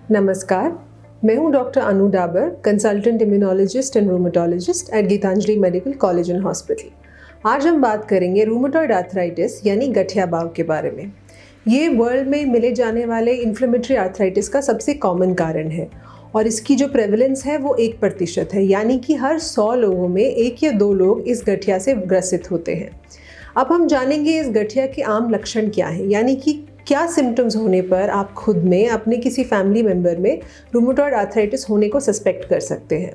नमस्कार, मैं हूं doctor Anu Dabur, consultant immunologist and rheumatologist at Gitanjali medical college and hospital. आज हम बात करेंगे रूमेटॉइड आर्थराइटिस यानी गठिया बाव के बारे में। ये वर्ल्ड में मिले जाने वाले इन्फ्लेमेटरी आर्थराइटिस का सबसे कॉमन कारण है और इसकी जो प्रेवलेंस है वो 1% है, यानी कि हर 100 लोगों में 1 या 2 लोग इस गठिया से ग्रसित होते हैं। अब हम जानेंगे इस गठिया के आम लक्षण क्या है, यानी कि क्या सिम्टम्स होने पर आप खुद में अपने किसी फैमिली मेम्बर में रूमेटॉइड आर्थराइटिस होने को सस्पेक्ट कर सकते हैं।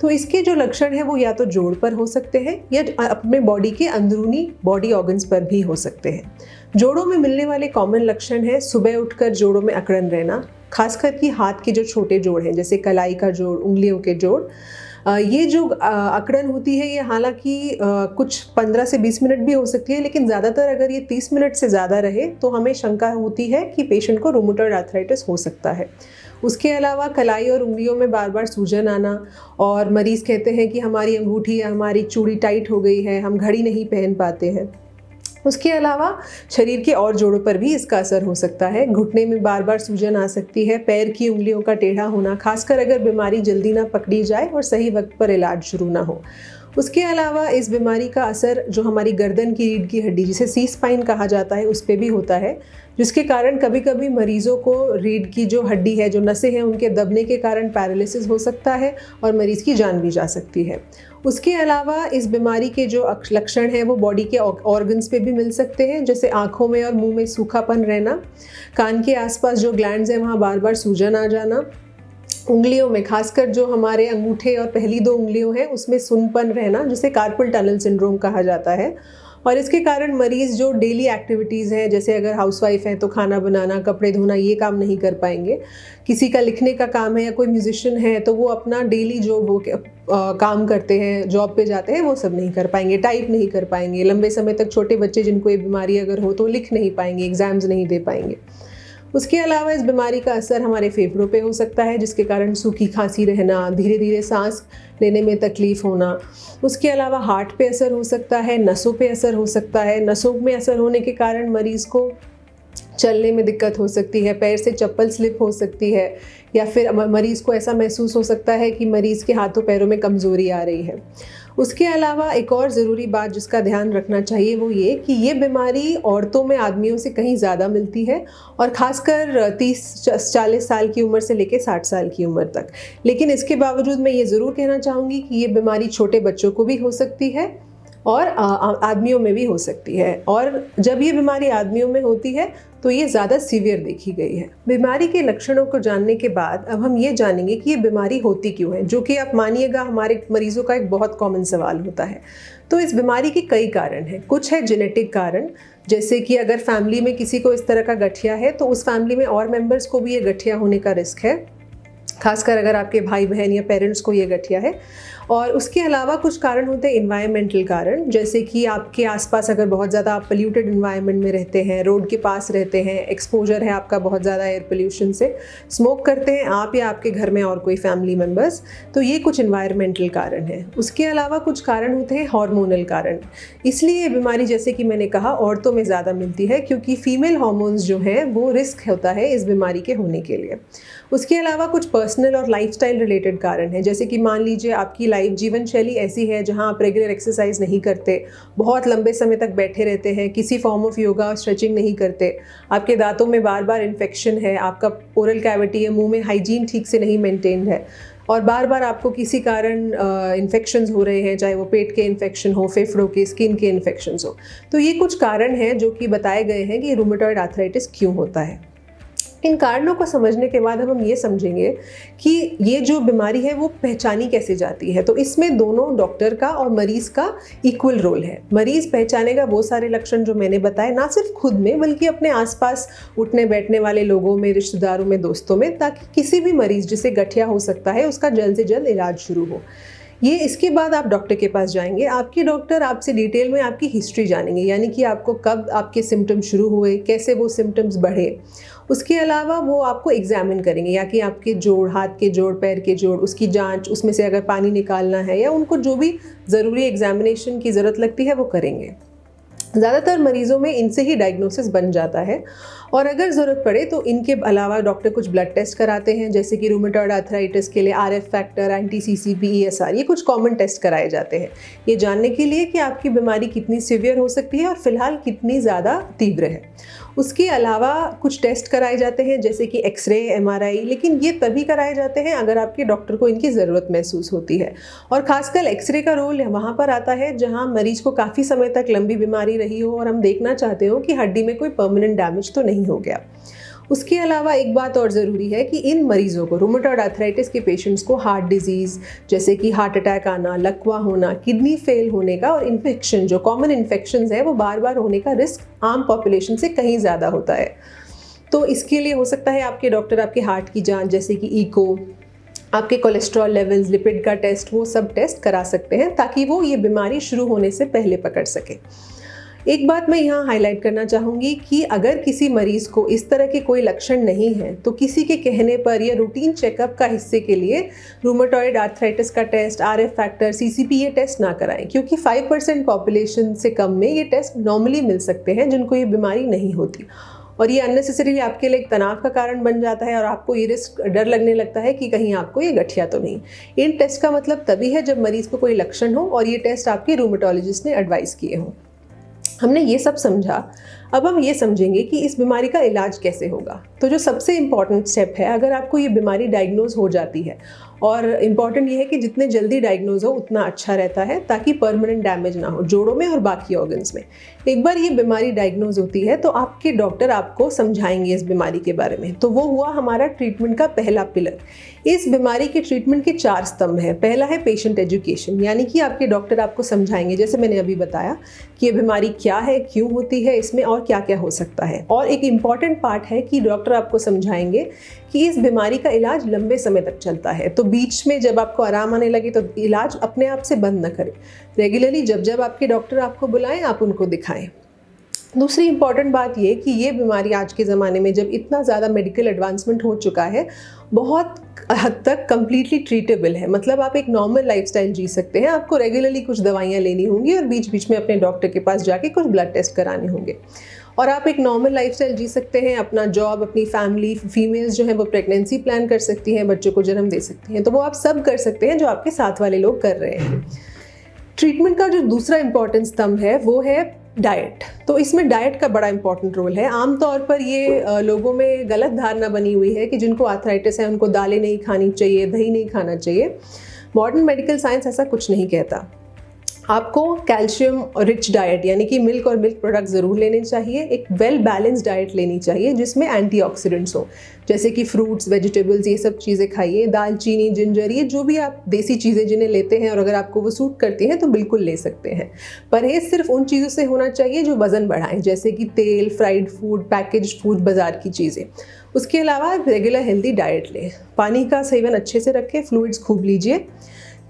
तो इसके जो लक्षण हैं वो या तो जोड़ पर हो सकते हैं या अपने बॉडी के अंदरूनी बॉडी ऑर्गन्स पर भी हो सकते हैं। जोड़ों में मिलने वाले कॉमन लक्षण हैं सुबह उठकर जोड़ों में अकड़न रहना, खासकर कि हाथ के जो छोटे जोड़ हैं जैसे कलाई का जोड़, उंगलियों के जोड़। ये जो अकड़न होती है ये हालांकि कुछ 15 से 20 मिनट भी हो सकती है, लेकिन ज़्यादातर अगर ये 30 मिनट से ज़्यादा रहे तो हमें शंका होती है कि पेशेंट को रूमेटॉइड आर्थराइटिस हो सकता है। उसके अलावा कलाई और उंगलियों में बार बार सूजन आना, और मरीज़ कहते हैं कि हमारी अंगूठी या हमारी चूड़ी टाइट हो गई है, हम घड़ी नहीं पहन पाते हैं। उसके अलावा शरीर के और जोड़ों पर भी इसका असर हो सकता है। घुटने में बार बार सूजन आ सकती है, पैर की उंगलियों का टेढ़ा होना, खासकर अगर बीमारी जल्दी ना पकड़ी जाए और सही वक्त पर इलाज शुरू ना हो। उसके अलावा इस बीमारी का असर जो हमारी गर्दन की रीढ़ की हड्डी, जिसे सी स्पाइन कहा जाता है, उस पर भी होता है, जिसके कारण कभी कभी मरीजों को रीढ़ की जो हड्डी है, जो नसें हैं, उनके दबने के कारण पैरालिसिस हो सकता है और मरीज़ की जान भी जा सकती है। उसके अलावा इस बीमारी के जो लक्षण हैं वो बॉडी के ऑर्गन्स पे भी मिल सकते हैं, जैसे आँखों में और मुंह में सूखापन रहना, कान के आसपास जो ग्लैंड्स हैं वहाँ बार बार सूजन आ जाना, उंगलियों में खासकर जो हमारे अंगूठे और पहली 2 उंगलियों हैं उसमें सुन्नपन रहना, जिसे कार्पल टनल सिंड्रोम कहा जाता है। और इसके कारण मरीज़ जो डेली एक्टिविटीज़ हैं, जैसे अगर हाउसवाइफ हैं तो खाना बनाना, कपड़े धोना, ये काम नहीं कर पाएंगे। किसी का लिखने का काम है या कोई म्यूजिशियन है तो वो अपना डेली जो वो काम करते हैं, जॉब पे जाते हैं, वो सब नहीं कर पाएंगे, टाइप नहीं कर पाएंगे। लंबे समय तक छोटे बच्चे जिनको ये बीमारी अगर हो तो लिख नहीं पाएंगे, एग्ज़ाम्स नहीं दे पाएंगे। उसके अलावा इस बीमारी का असर हमारे फेफड़ों पे हो सकता है, जिसके कारण सूखी खांसी रहना, धीरे धीरे सांस लेने में तकलीफ़ होना। उसके अलावा हार्ट पे असर हो सकता है, नसों पे असर हो सकता है। नसों में असर होने के कारण मरीज़ को चलने में दिक्कत हो सकती है, पैर से चप्पल स्लिप हो सकती है, या फिर मरीज़ को ऐसा महसूस हो सकता है कि मरीज़ के हाथों पैरों में कमज़ोरी आ रही है। उसके अलावा एक और ज़रूरी बात जिसका ध्यान रखना चाहिए वो ये कि ये बीमारी औरतों में आदमियों से कहीं ज़्यादा मिलती है, और ख़ासकर 30-40 साल की उम्र से लेकर 60 साल की उम्र तक। लेकिन इसके बावजूद मैं ये ज़रूर कहना चाहूँगी कि ये बीमारी छोटे बच्चों को भी हो सकती है और आदमियों में भी हो सकती है, और जब ये बीमारी आदमियों में होती है तो ये ज़्यादा सीवियर देखी गई है। बीमारी के लक्षणों को जानने के बाद अब हम ये जानेंगे कि ये बीमारी होती क्यों है, जो कि आप मानिएगा हमारे मरीजों का एक बहुत कॉमन सवाल होता है। तो इस बीमारी के कई कारण हैं। कुछ है जेनेटिक कारण, जैसे कि अगर फैमिली में किसी को इस तरह का गठिया है तो उस फैमिली में और मेंबर्स को भी ये गठिया होने का रिस्क है, खासकर अगर आपके भाई बहन या पेरेंट्स को ये गठिया है। और उसके अलावा कुछ कारण होते हैं इन्वायरमेंटल कारण, जैसे कि आपके आसपास अगर बहुत ज़्यादा आप पोल्यूटेड इन्वायरमेंट में रहते हैं, रोड के पास रहते हैं, एक्सपोजर है आपका बहुत ज़्यादा एयर पोल्यूशन से, स्मोक करते हैं आप या आपके घर में और कोई फैमिली मेम्बर्स, तो ये कुछ इन्वायरमेंटल कारण है। उसके अलावा कुछ कारण होते हैं हार्मोनल कारण। इसलिए ये बीमारी, जैसे कि मैंने कहा, औरतों में ज़्यादा मिलती है क्योंकि फीमेल हार्मोन्स जो हैं वो रिस्क होता है इस बीमारी के होने के लिए। उसके अलावा कुछ पर्सनल और लाइफस्टाइल रिलेटेड कारण हैं, जैसे कि मान लीजिए आपकी जीवन शैली ऐसी है जहां आप रेगुलर एक्सरसाइज नहीं करते, बहुत लंबे समय तक बैठे रहते हैं, किसी फॉर्म ऑफ योगा और स्ट्रेचिंग नहीं करते, आपके दांतों में बार बार इन्फेक्शन है, आपका ओरल कैविटी है, मुंह में हाइजीन ठीक से नहीं मेंटेन्ड है, और बार बार आपको किसी कारण इन्फेक्शंस हो रहे हैं, चाहे वो पेट के इन्फेक्शन हो, फेफड़ों के, स्किन के इन्फेक्शंस हो। तो ये कुछ कारण हैं जो कि बताए गए हैं कि रूमेटॉइड आर्थराइटिस क्यों होता है। इन कारणों को समझने के बाद हम ये समझेंगे कि ये जो बीमारी है वो पहचानी कैसे जाती है। तो इसमें दोनों डॉक्टर का और मरीज़ का इक्वल रोल है। मरीज़ पहचानेगा वो सारे लक्षण जो मैंने बताए, ना सिर्फ खुद में बल्कि अपने आसपास उठने बैठने वाले लोगों में, रिश्तेदारों में, दोस्तों में, ताकि किसी भी मरीज़ जिसे गठिया हो सकता है उसका जल्द से जल्द इलाज शुरू हो। ये इसके बाद आप डॉक्टर के पास जाएंगे, आपके डॉक्टर आपसे डिटेल में आपकी हिस्ट्री जानेंगे, यानी कि आपको कब आपके सिम्टम्स शुरू हुए, कैसे वो सिम्टम्स बढ़े। उसके अलावा वो आपको एग्जामिन करेंगे, या कि आपके जोड़, हाथ के जोड़, पैर के जोड़, उसकी जांच, उसमें से अगर पानी निकालना है या उनको जो भी ज़रूरी एग्जामिनेशन की ज़रूरत लगती है वो करेंगे। ज़्यादातर मरीज़ों में इनसे ही डायग्नोसिस बन जाता है और अगर ज़रूरत पड़े तो इनके अलावा डॉक्टर कुछ ब्लड टेस्ट कराते हैं, जैसे कि रूमेटॉइड आर्थराइटिस के लिए आरएफ फैक्टर, एंटी-सीसीपी, ईएसआर, ये कुछ कॉमन टेस्ट कराए जाते हैं ये जानने के लिए कि आपकी बीमारी कितनी सीवियर हो सकती है और फिलहाल कितनी ज़्यादा तीव्र है। उसके अलावा कुछ टेस्ट कराए जाते हैं जैसे कि एक्सरे, एमआरआई, लेकिन ये तभी कराए जाते हैं अगर आपके डॉक्टर को इनकी ज़रूरत महसूस होती है। और ख़ासकर एक्सरे का रोल वहाँ पर आता है जहाँ मरीज़ को काफ़ी समय तक लंबी बीमारी रही हो और हम देखना चाहते हो कि हड्डी में कोई परमानेंट डैमेज तो नहीं हो गया। उसके अलावा एक बात और ज़रूरी है कि इन मरीज़ों को, रूमेटॉइड आर्थराइटिस के पेशेंट्स को हार्ट डिजीज़ जैसे कि हार्ट अटैक आना, लकवा होना, किडनी फेल होने का और इन्फेक्शन, जो कॉमन इन्फेक्शंस है वो बार बार होने का रिस्क आम पॉपुलेशन से कहीं ज़्यादा होता है। तो इसके लिए हो सकता है आपके डॉक्टर आपके हार्ट की जांच जैसे कि ईको, आपके कोलेस्ट्रॉल लेवल्स, लिपिड का टेस्ट, वो सब टेस्ट करा सकते हैं ताकि वो ये बीमारी शुरू होने से पहले पकड़ सके। एक बात मैं यहाँ हाईलाइट करना चाहूँगी कि अगर किसी मरीज़ को इस तरह के कोई लक्षण नहीं है तो किसी के कहने पर या रूटीन चेकअप का हिस्से के लिए रूमेटॉइड आर्थराइटिस का टेस्ट, आरएफ फैक्टर, सीसीपी ये टेस्ट ना कराएं, क्योंकि 5% पॉपुलेशन से कम में ये टेस्ट नॉर्मली मिल सकते हैं जिनको ये बीमारी नहीं होती और ये अननेसेसरीली आपके लिए एक तनाव का कारण बन जाता है और आपको ये रिस्क, डर लगने लगता है कि कहीं आपको ये गठिया तो नहीं। इन टेस्ट का मतलब तभी है जब मरीज़ को कोई लक्षण हो और ये टेस्ट आपके रूमेटोलॉजिस्ट ने एडवाइस किए हों। हमने ये सब समझा, अब हम ये समझेंगे कि इस बीमारी का इलाज कैसे होगा। तो जो सबसे इम्पॉर्टेंट स्टेप है, अगर आपको ये बीमारी डायग्नोज हो जाती है, और इम्पॉर्टेंट ये है कि जितने जल्दी डायग्नोज हो उतना अच्छा रहता है ताकि परमानेंट डैमेज ना हो जोड़ों में और बाकी ऑर्गन्स में। एक बार ये बीमारी डायग्नोज होती है तो आपके डॉक्टर आपको समझाएंगे इस बीमारी के बारे में। तो वो हुआ हमारा ट्रीटमेंट का पहला पिलर। इस बीमारी के ट्रीटमेंट के 4 स्तंभ हैं। पहला है पेशेंट एजुकेशन, यानी कि आपके डॉक्टर आपको समझाएंगे, जैसे मैंने अभी बताया कि ये बीमारी क्या है, क्यों होती है, इसमें और क्या क्या हो सकता है। और एक इम्पॉर्टेंट पार्ट है कि डॉक्टर आपको समझाएंगे कि इस बीमारी का इलाज लंबे समय तक चलता है, तो बीच में जब आपको आराम आने लगे तो इलाज अपने आप से बंद न करें। रेगुलरली जब जब आपके डॉक्टर आपको बुलाएं आप उनको दिखाएं। दूसरी इम्पॉर्टेंट बात ये कि ये बीमारी आज के ज़माने में जब इतना ज़्यादा मेडिकल एडवांसमेंट हो चुका है, बहुत हद तक कम्प्लीटली ट्रीटेबल है। मतलब आप एक नॉर्मल लाइफस्टाइल जी सकते हैं। आपको रेगुलरली कुछ दवाइयाँ लेनी होंगी और बीच बीच में अपने डॉक्टर के पास जाके कुछ ब्लड टेस्ट कराने होंगे और आप एक नॉर्मल लाइफस्टाइल जी सकते हैं। अपना जॉब, अपनी फैमिली, फीमेल्स जो हैं वो प्रेगनेंसी प्लान कर सकती हैं, बच्चों को जन्म दे सकती हैं, तो वो आप सब कर सकते हैं जो आपके साथ वाले लोग कर रहे हैं। ट्रीटमेंट का जो दूसरा इंपॉर्टेंट स्तंभ है वो है डाइट। तो इसमें डाइट का बड़ा इंपॉर्टेंट रोल है। आमतौर पर ये लोगों में गलत धारणा बनी हुई है कि जिनको आर्थराइटिस है उनको दालें नहीं खानी चाहिए, दही नहीं खाना चाहिए। मॉडर्न मेडिकल साइंस ऐसा कुछ नहीं कहता। आपको कैल्शियम रिच डाइट यानी कि मिल्क और मिल्क प्रोडक्ट ज़रूर लेने चाहिए। एक वेल बैलेंस्ड डाइट लेनी चाहिए जिसमें एंटीऑक्सीडेंट्स हो, जैसे कि फ्रूट्स, वेजिटेबल्स, ये सब चीज़ें खाइए। दालचीनी, जिंजर, ये जो भी आप देसी चीज़ें जिन्हें लेते हैं और अगर आपको वो सूट करती हैं तो बिल्कुल ले सकते हैं। परहेज़ सिर्फ उन चीज़ों से होना चाहिए जो वज़न बढ़ाएं, जैसे कि तेल, फ्राइड फूड, पैकेज फूड, बाज़ार की चीज़ें। उसके अलावा रेगुलर हेल्दी डाइट लें। पानी का सेवन अच्छे से रखें, फ्लूइड्स खूब लीजिए।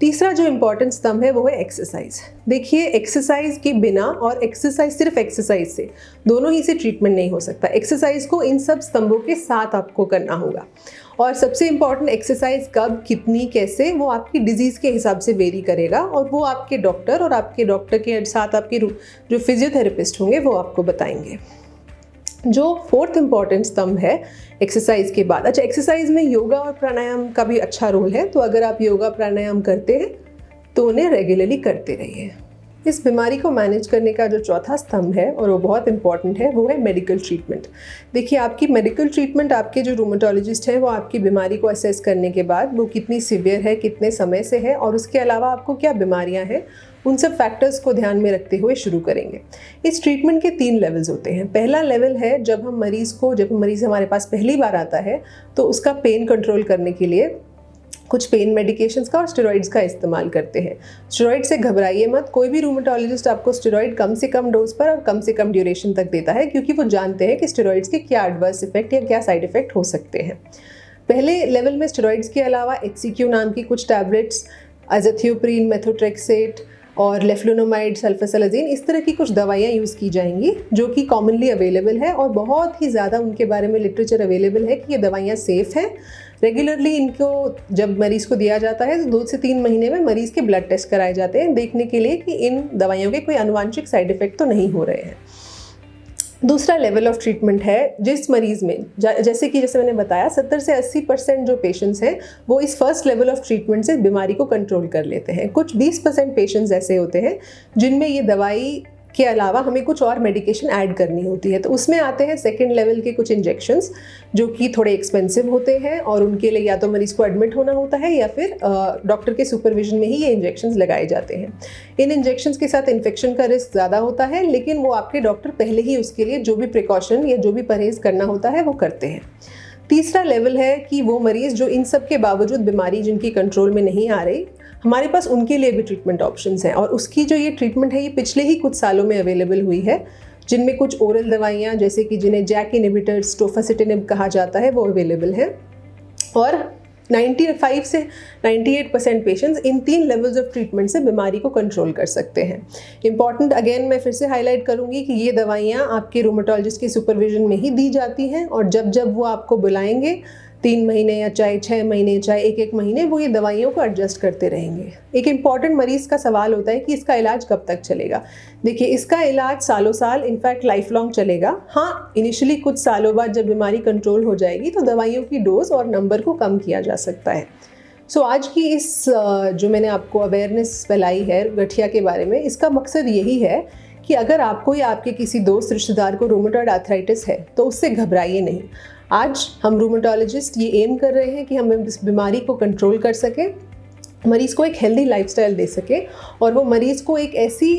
तीसरा जो इम्पॉर्टेंट स्तंभ है वो है एक्सरसाइज। देखिए, एक्सरसाइज के बिना और एक्सरसाइज, सिर्फ एक्सरसाइज से, दोनों ही से ट्रीटमेंट नहीं हो सकता। एक्सरसाइज को इन सब स्तंभों के साथ आपको करना होगा। और सबसे इम्पॉर्टेंट, एक्सरसाइज कब, कितनी, कैसे, वो आपकी डिजीज़ के हिसाब से वेरी करेगा और वो आपके डॉक्टर और आपके डॉक्टर के साथ आपके जो फिजियोथेरेपिस्ट होंगे वो आपको बताएंगे। जो फोर्थ इम्पॉर्टेंट स्तंभ है एक्सरसाइज के बाद, अच्छा, एक्सरसाइज में योगा और प्राणायाम का भी अच्छा रोल है। तो अगर आप योगा प्राणायाम करते हैं तो उन्हें रेगुलरली करते रहिए। इस बीमारी को मैनेज करने का जो चौथा स्तंभ है और वो बहुत इंपॉर्टेंट है, वो है मेडिकल ट्रीटमेंट। देखिए, आपकी मेडिकल ट्रीटमेंट, आपके जो रूमेटोलॉजिस्ट हैं वो आपकी बीमारी को असेस करने के बाद वो कितनी सीवियर है, कितने समय से है और उसके अलावा आपको क्या बीमारियां हैं, उन सब फैक्टर्स को ध्यान में रखते हुए शुरू करेंगे। इस ट्रीटमेंट के 3 लेवल्स होते हैं। पहला लेवल है जब मरीज़ हमारे पास पहली बार आता है तो उसका पेन कंट्रोल करने के लिए कुछ पेन मेडिकेशंस का और स्टेरॉइड्स का इस्तेमाल करते हैं। स्टेरॉइड से घबराइए मत। कोई भी रूमेटोलॉजिस्ट आपको स्टेरॉइड कम से कम डोज पर और कम से कम ड्यूरेशन तक देता है, क्योंकि वो जानते हैं कि स्टेरॉइड्स के क्या एडवर्स इफेक्ट या क्या साइड इफेक्ट हो सकते हैं। पहले लेवल में स्टेरॉइड्स के अलावा HCQ नाम की कुछ टैबलेट्स, अज़ाथियोप्रिन, मेथोट्रेक्सेट और लेफ्लुनोमाइड, सल्फासलाज़िन, इस तरह की कुछ दवाइयाँ यूज़ की जाएंगी जो कि कॉमनली अवेलेबल है और बहुत ही ज़्यादा उनके बारे में लिटरेचर अवेलेबल है कि ये दवाइयाँ सेफ़ हैं, रेगुलरली इनको जब मरीज़ को दिया जाता है तो 2 से 3 महीने में मरीज़ के ब्लड टेस्ट कराए जाते हैं देखने के लिए कि इन दवाइयों के कोई अनुवांशिक साइड इफ़ेक्ट तो नहीं हो रहे हैं। दूसरा लेवल ऑफ ट्रीटमेंट है जिस मरीज़ में जैसे मैंने बताया 70 से 80% जो पेशेंट्स हैं वो इस फर्स्ट लेवल ऑफ ट्रीटमेंट से बीमारी को कंट्रोल कर लेते हैं। कुछ 20% पेशेंट्स ऐसे होते हैं जिनमें ये दवाई के अलावा हमें कुछ और मेडिकेशन ऐड करनी होती है, तो उसमें आते हैं सेकेंड लेवल के कुछ इंजेक्शंस जो कि थोड़े एक्सपेंसिव होते हैं और उनके लिए या तो मरीज़ को एडमिट होना होता है या फिर डॉक्टर के सुपरविजन में ही ये इंजेक्शंस लगाए जाते हैं। इन इंजेक्शंस के साथ इन्फेक्शन का रिस्क ज़्यादा होता है, लेकिन वो आपके डॉक्टर पहले ही उसके लिए जो भी प्रिकॉशन या जो भी परहेज़ करना होता है वो करते हैं। तीसरा लेवल है कि वो मरीज़ जो इन सब के बावजूद बीमारी जिनकी कंट्रोल में नहीं आ रही, हमारे पास उनके लिए भी ट्रीटमेंट ऑप्शंस हैं और उसकी जो ये ट्रीटमेंट है ये पिछले ही कुछ सालों में अवेलेबल हुई है, जिनमें कुछ ओरल दवाइयाँ जैसे कि जिन्हें जैक इनहिबिटर्स, टोफासिटिनिब कहा जाता है, वो अवेलेबल है। और 95 से 98% patients in 3 levels of treatment से बीमारी को कंट्रोल कर सकते हैं। इम्पॉर्टेंट अगेन मैं फिर से हाईलाइट करूँगी कि ये दवाइयाँ आपके रूमेटोलॉजिस्ट के सुपरविजन में ही दी जाती हैं और जब जब वो आपको बुलाएंगे 3 महीने या चाहे 6 महीने चाहे 1-1 महीने वो ये दवाइयों को एडजस्ट करते रहेंगे। एक इम्पॉर्टेंट मरीज़ का सवाल होता है कि इसका इलाज कब तक चलेगा। देखिए, इसका इलाज सालों साल इनफैक्ट लाइफ लॉन्ग चलेगा। हाँ, इनिशियली कुछ सालों बाद जब बीमारी कंट्रोल हो जाएगी तो दवाइयों की डोज और नंबर को कम किया जा सकता है। सो आज की इस जो मैंने आपको अवेयरनेस फैलाई है गठिया के बारे में, इसका मकसद यही है कि अगर आपको या आपके किसी दोस्त रिश्तेदार को रूमेटॉइड आर्थराइटिस है तो उससे घबराइए नहीं। आज हम रूमेटोलॉजिस्ट ये एम कर रहे हैं कि हम इस बीमारी को कंट्रोल कर सकें, मरीज़ को एक हेल्दी लाइफस्टाइल दे सकें और वो मरीज़ को एक ऐसी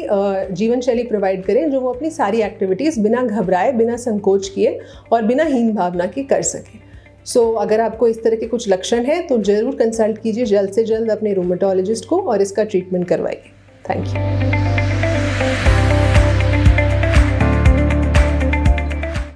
जीवन शैली प्रोवाइड करें जो वो अपनी सारी एक्टिविटीज़ बिना घबराए, बिना संकोच किए और बिना हीन भावना के कर सकें। सो अगर आपको इस तरह के कुछ लक्षण हैं तो ज़रूर कंसल्ट कीजिए जल्द से जल्द अपने रूमेटोलॉजिस्ट को और इसका ट्रीटमेंट करवाइए। Thank you.